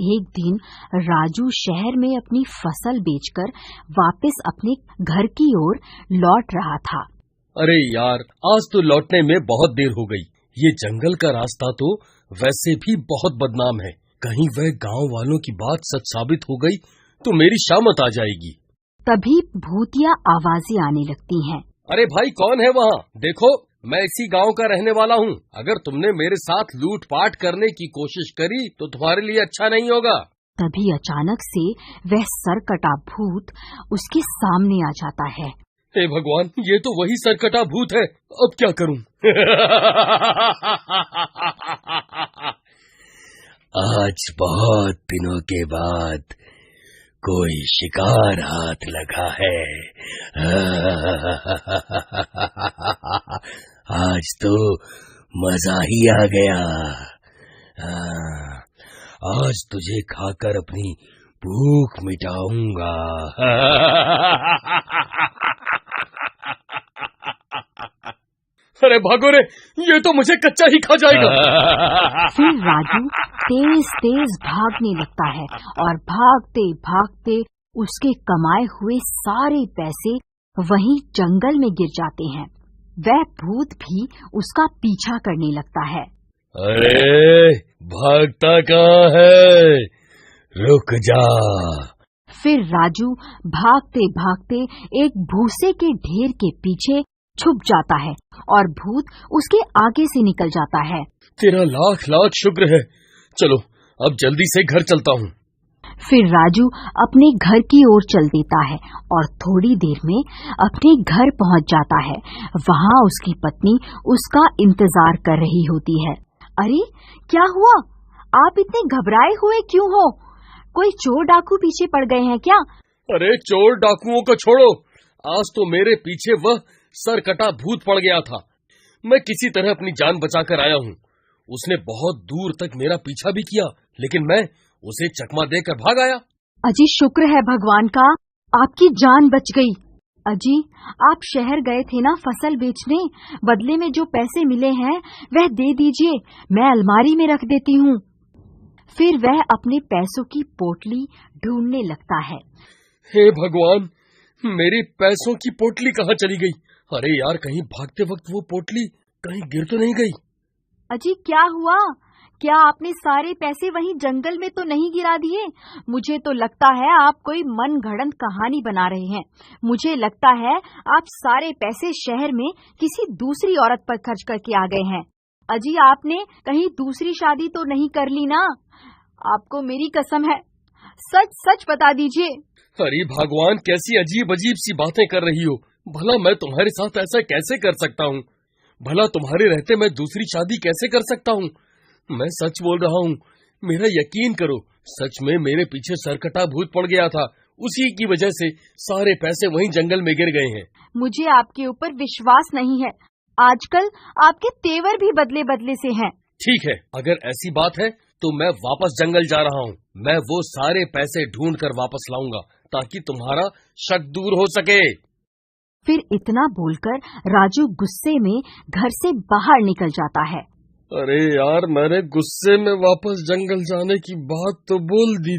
एक दिन राजू शहर में अपनी फसल बेचकर वापस अपने घर की ओर लौट रहा था। अरे यार, आज तो लौटने में बहुत देर हो गई। ये जंगल का रास्ता तो वैसे भी बहुत बदनाम है। कहीं वह गांव वालों की बात सच साबित हो गई तो मेरी शामत आ जाएगी। तभी भूतिया आवाजें आने लगती हैं। अरे भाई, कौन है वहाँ? देखो, मैं इसी गांव का रहने वाला हूँ। अगर तुमने मेरे साथ लूटपाट करने की कोशिश करी तो तुम्हारे लिए अच्छा नहीं होगा। तभी अचानक से वह सरकटा भूत उसके सामने आ जाता है। हे भगवान, ये तो वही सरकटा भूत है। अब क्या करूँ? आज बहुत दिनों के बाद कोई शिकार हाथ लगा है। आज तो मजा ही आ गया। आज तुझे खाकर अपनी भूख मिटाऊंगा। अरे भागो रे, ये तो मुझे कच्चा ही खा जाएगा। फिर राजू तेज तेज भागने लगता है और भागते भागते उसके कमाए हुए सारे पैसे वहीं जंगल में गिर जाते हैं। वह भूत भी उसका पीछा करने लगता है। अरे भागता कहाँ है? रुक जा। फिर राजू भागते भागते एक भूसे के ढेर के पीछे छुप जाता है और भूत उसके आगे से निकल जाता है। तेरा लाख लाख शुक्र है। चलो अब जल्दी से घर चलता हूँ। फिर राजू अपने घर की ओर चल देता है और थोड़ी देर में अपने घर पहुँच जाता है। वहाँ उसकी पत्नी उसका इंतजार कर रही होती है। अरे क्या हुआ? आप इतने घबराए हुए क्यों हो? कोई चोर डाकू पीछे पड़ गए हैं क्या? अरे चोर डाकुओं को छोड़ो, आज तो मेरे पीछे वह सरकटा भूत पड़ गया था। मैं किसी तरह अपनी जान बचाकर आया हूँ। उसने बहुत दूर तक मेरा पीछा भी किया, लेकिन मैं उसे चकमा देकर भाग आया। अजी शुक्र है भगवान का, आपकी जान बच गई। अजी, आप शहर गए थे ना फसल बेचने, बदले में जो पैसे मिले हैं वह दे दीजिए, मैं अलमारी में रख देती हूँ। फिर वह अपने पैसों की पोटली ढूंढने लगता है। हे भगवान, मेरी पैसों की पोटली कहाँ चली गई? अरे यार, कहीं भागते वक्त वो पोटली कहीं गिर तो नहीं गई? अजी क्या हुआ? क्या आपने सारे पैसे वहीं जंगल में तो नहीं गिरा दिए? मुझे तो लगता है आप कोई मनगढ़ंत कहानी बना रहे हैं। मुझे लगता है आप सारे पैसे शहर में किसी दूसरी औरत पर खर्च करके आ गए हैं। अजी, आपने कहीं दूसरी शादी तो नहीं कर ली ना? आपको मेरी कसम है, सच सच बता दीजिए। अरे भगवान, कैसी अजीब अजीब सी बातें कर रही हो। भला मैं तुम्हारे साथ ऐसा कैसे कर सकता हूँ? भला तुम्हारे रहते मैं दूसरी शादी कैसे कर सकता हूँ? मैं सच बोल रहा हूँ, मेरा यकीन करो। सच में मेरे पीछे सरकटा भूत पड़ गया था। उसी की वजह से सारे पैसे वहीं जंगल में गिर गए हैं। मुझे आपके ऊपर विश्वास नहीं है। आजकल आपके तेवर भी बदले बदले से हैं। ठीक है, अगर ऐसी बात है तो मैं वापस जंगल जा रहा हूँ। मैं वो सारे पैसे ढूंढ कर वापस लाऊंगा ताकि तुम्हारा शक दूर हो सके। फिर इतना बोलकर राजू गुस्से में घर से बाहर निकल जाता है। अरे यार, मैंने गुस्से में वापस जंगल जाने की बात तो बोल दी,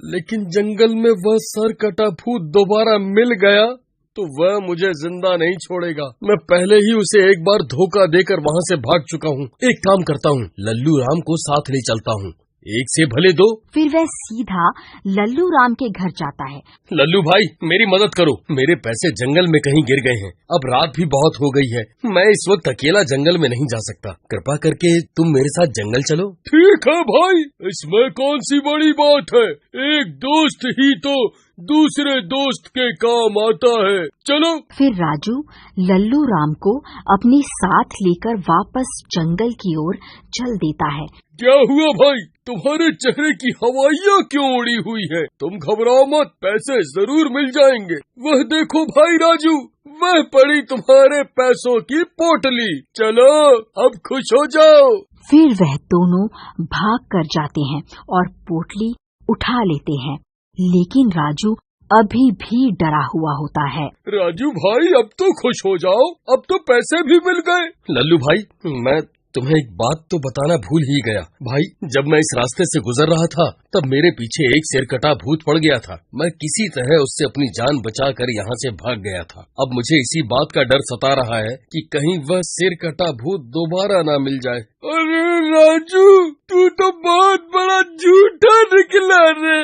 लेकिन जंगल में वह सरकटा भूत दोबारा मिल गया तो वह मुझे जिंदा नहीं छोड़ेगा। मैं पहले ही उसे एक बार धोखा देकर वहाँ से भाग चुका हूँ। एक काम करता हूँ, लल्लू राम को साथ ले चलता हूँ, एक से भले दो। फिर वह सीधा लल्लू राम के घर जाता है। लल्लू भाई, मेरी मदद करो, मेरे पैसे जंगल में कहीं गिर गए हैं। अब रात भी बहुत हो गई है, मैं इस वक्त अकेला जंगल में नहीं जा सकता। कृपा करके तुम मेरे साथ जंगल चलो। ठीक है भाई, इसमें कौन सी बड़ी बात है। एक दोस्त ही तो दूसरे दोस्त के काम आता है। चलो। फिर राजू लल्लू राम को अपने साथ लेकर वापस जंगल की ओर चल देता है। क्या हुआ भाई, तुम्हारे चेहरे की हवाइयाँ क्यों उड़ी हुई है? तुम घबराओ मत, पैसे जरूर मिल जाएंगे। वह देखो भाई राजू, वह पड़ी तुम्हारे पैसों की पोटली। चलो अब खुश हो जाओ। फिर वह दोनों भाग कर जाते हैं और पोटली उठा लेते हैं, लेकिन राजू अभी भी डरा हुआ होता है। राजू भाई, अब तो खुश हो जाओ, अब तो पैसे भी मिल गए। लल्लू भाई, मैं तुम्हें एक बात तो बताना भूल ही गया भाई। जब मैं इस रास्ते से गुजर रहा था तब मेरे पीछे एक सिरकटा भूत पड़ गया था। मैं किसी तरह उससे अपनी जान बचाकर यहाँ से भाग गया था। अब मुझे इसी बात का डर सता रहा है कि कहीं वह सिरकटा भूत दोबारा ना मिल जाए। अरे राजू, तू तो बहुत बड़ा झूठा निकला रे।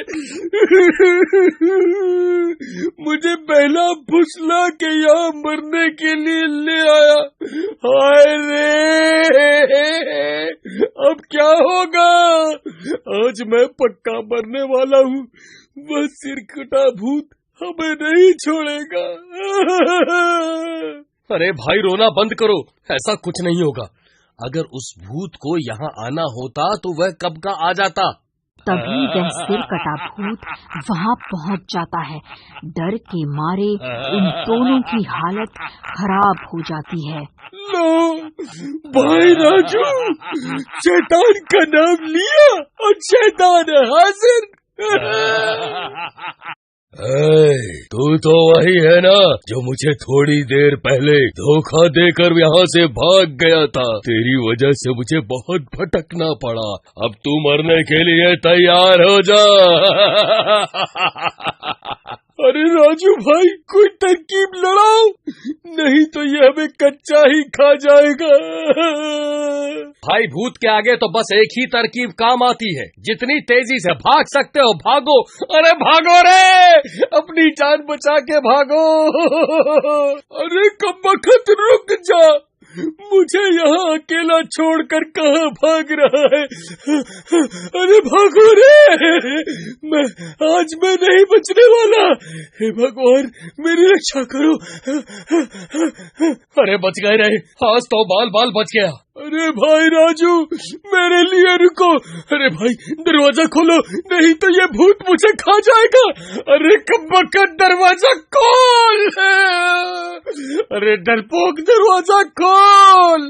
मुझे पहला फुसला के यहाँ मरने के लिए ले आया। हाय रे, अब क्या होगा? आज मैं पक्का मरने वाला हूँ। वह सिरकटा भूत हमें नहीं छोड़ेगा। अरे भाई, रोना बंद करो, ऐसा कुछ नहीं होगा। अगर उस भूत को यहाँ आना होता तो वह कब का आ जाता। तभी वह सिरकटा भूत वहाँ पहुँच जाता है। डर के मारे उन दोनों की हालत खराब हो जाती है। लो भाई राजू, शैतान का नाम लिया और शैतान हाजिर। तू तो वही है ना जो मुझे थोड़ी देर पहले धोखा देकर यहाँ से भाग गया था। तेरी वजह से मुझे बहुत भटकना पड़ा। अब तू मरने के लिए तैयार हो जा। अरे राजू भाई, कोई तरकीब लड़ाओ, नहीं तो ये हमें कच्चा ही खा जाएगा। भाई, भूत के आगे तो बस एक ही तरकीब काम आती है। जितनी तेजी से भाग सकते हो भागो। अरे भागो रे, अपनी जान बचा के भागो। अरे कमबख्त, रुक जा, मुझे यहाँ अकेला छोड़कर कहाँ भाग रहा है? अरे भागो रे, आज मैं नहीं बचने वाला। हे भगवान, मेरी रक्षा करो। अरे बच गए रे, आज तो बाल बाल बच गया। अरे भाई राजू, मेरे लिए रुको। अरे भाई, दरवाजा खोलो, नहीं तो ये भूत मुझे खा जाएगा। अरे कमबख्त, दरवाजा खोल। अरे डरपोक, दरवाजा खोल।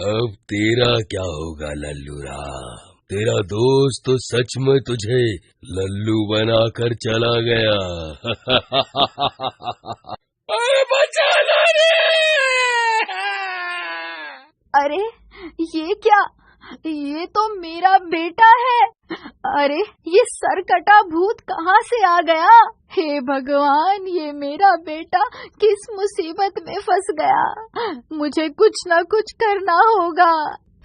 अब तेरा क्या होगा लल्लू राम? तेरा दोस्त तो सच में तुझे लल्लू बनाकर चला गया। अरे बचा लो रे। अरे ये क्या? ये तो मेरा बेटा है। अरे ये सरकटा भूत कहाँ से आ गया? हे भगवान, ये मेरा बेटा किस मुसीबत में फंस गया। मुझे कुछ न कुछ करना होगा।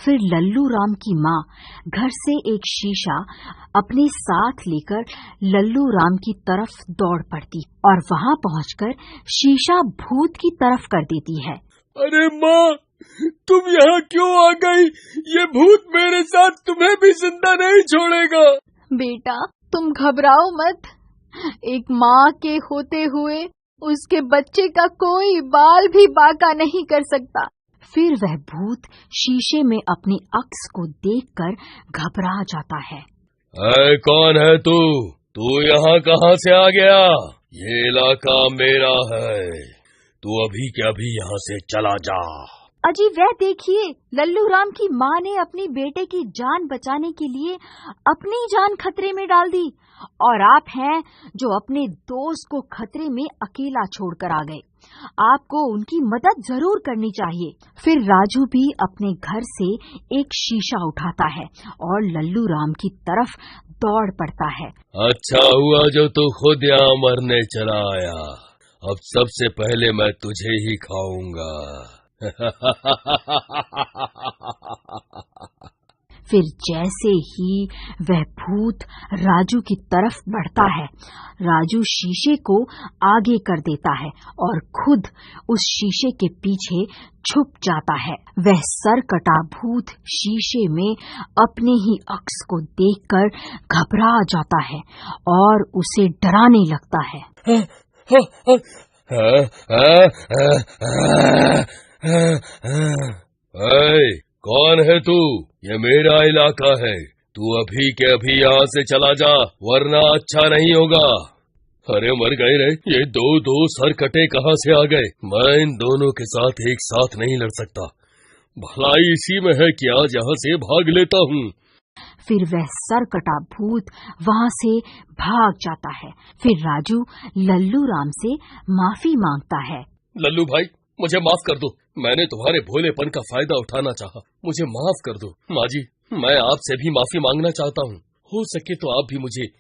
फिर लल्लू राम की माँ घर से एक शीशा अपने साथ लेकर लल्लू राम की तरफ दौड़ पड़ती और वहाँ पहुँचकर शीशा भूत की तरफ कर देती है। अरे माँ, तुम यहाँ क्यों आ गई? ये भूत मेरे साथ तुम्हें भी जिंदा नहीं छोड़ेगा। बेटा, तुम घबराओ मत। एक माँ के होते हुए उसके बच्चे का कोई बाल भी बांका नहीं कर सकता। फिर वह भूत शीशे में अपनी अक्स को देखकर घबरा जाता है। ऐ कौन है तू? तू यहाँ कहाँ से आ गया? ये इलाका मेरा है, तू अभी के अभी यहाँ से चला जा। अजी वह देखिए, लल्लू राम की माँ ने अपनी बेटे की जान बचाने के लिए अपनी जान खतरे में डाल दी और आप हैं जो अपने दोस्त को खतरे में अकेला छोड़कर आ गए। आपको उनकी मदद जरूर करनी चाहिए। फिर राजू भी अपने घर से एक शीशा उठाता है और लल्लू राम की तरफ दौड़ पड़ता है। अच्छा हुआ जो तू खुद यहाँ मरने चला आया। अब सबसे पहले मैं तुझे ही खाऊंगा। फिर जैसे ही वह भूत राजू की तरफ बढ़ता है, राजू शीशे को आगे कर देता है और खुद उस शीशे के पीछे छुप जाता है। वह सरकटा भूत शीशे में अपने ही अक्स को देखकर घबरा जाता है और उसे डराने लगता है। कौन है तू? ये मेरा इलाका है, तू अभी के अभी यहाँ से चला जा, वरना अच्छा नहीं होगा। अरे मर गए रे, ये दो सरकटे कहाँ से आ गए? मैं इन दोनों के साथ एक साथ नहीं लड़ सकता। भलाई इसी में है कि आज यहाँ से भाग लेता हूँ। फिर वह सरकटा भूत वहाँ से भाग जाता है। फिर राजू लल्लू राम से माफी मांगता है। लल्लू भाई, मुझे माफ कर दो। मैंने तुम्हारे भोलेपन का फायदा उठाना चाहा, मुझे माफ कर दो। माँ जी, मैं आपसे भी माफी मांगना चाहता हूँ। हो सके तो आप भी मुझे